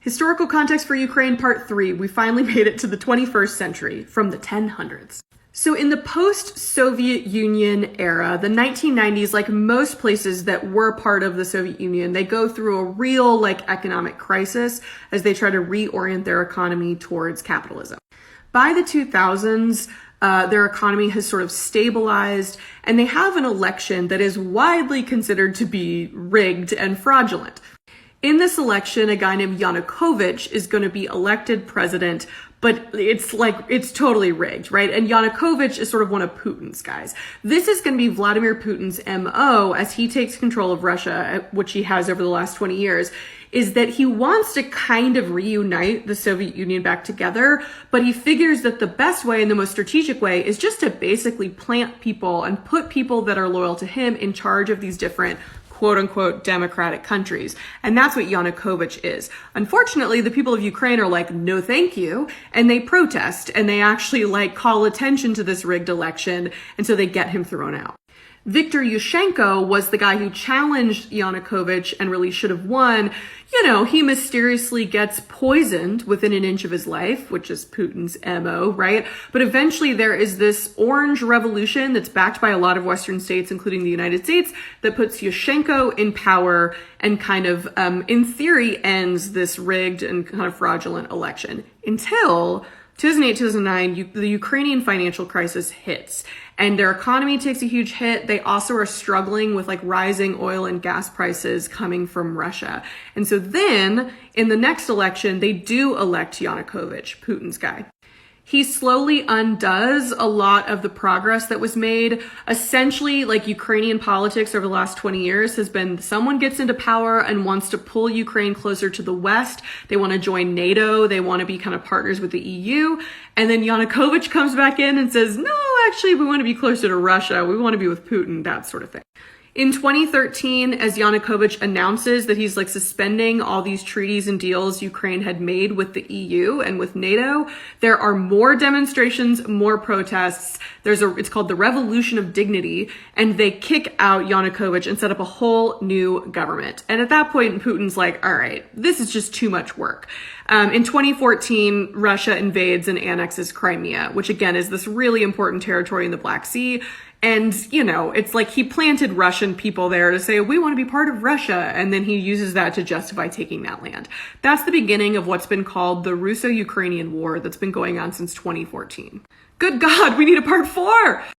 Historical context for Ukraine, part 3. We finally made it to the 21st century from the 1000s. So in the post-Soviet Union era, the 1990s, like most places that were part of the Soviet Union, they go through a real economic crisis as they try to reorient their economy towards capitalism. By the 2000s, their economy has sort of stabilized, and they have an election that is widely considered to be rigged and fraudulent. In this election, a guy named Yanukovych is going to be elected president, but it's totally rigged, right? And Yanukovych is sort of one of Putin's guys. This is going to be Vladimir Putin's MO as he takes control of Russia, which he has over the last 20 years, is that he wants to kind of reunite the Soviet Union back together, but he figures that the best way and the most strategic way is just to basically plant people and put people that are loyal to him in charge of these different quote-unquote democratic countries. And that's what Yanukovych is. Unfortunately, the people of Ukraine are like, no thank you, and they protest, and they actually call attention to this rigged election, and so they get him thrown out. Viktor Yushchenko was the guy who challenged Yanukovych and really should have won. He mysteriously gets poisoned within an inch of his life, which is Putin's MO, right? But eventually there is this orange revolution that's backed by a lot of Western states, including the United States, that puts Yushchenko in power and kind of, in theory, ends this rigged and kind of fraudulent election until 2008-2009, the Ukrainian financial crisis hits and their economy takes a huge hit. They also are struggling with rising oil and gas prices coming from Russia. And so then in the next election, they do elect Yanukovych, Putin's guy. He slowly undoes a lot of the progress that was made. Essentially, Ukrainian politics over the last 20 years has been someone gets into power and wants to pull Ukraine closer to the West. They want to join NATO. They want to be kind of partners with the EU. And then Yanukovych comes back in and says, no, actually, we want to be closer to Russia. We want to be with Putin, that sort of thing. In 2013, as Yanukovych announces that he's suspending all these treaties and deals Ukraine had made with the EU and with NATO, there are more demonstrations, more protests. It's called the Revolution of Dignity, and they kick out Yanukovych and set up a whole new government. And at that point, Putin's like, all right, this is just too much work. In 2014, Russia invades and annexes Crimea, which again is this really important territory in the Black Sea. And, it's he planted Russian people there to say, we want to be part of Russia. And then he uses that to justify taking that land. That's the beginning of what's been called the Russo-Ukrainian War that's been going on since 2014. Good God, we need a part 4.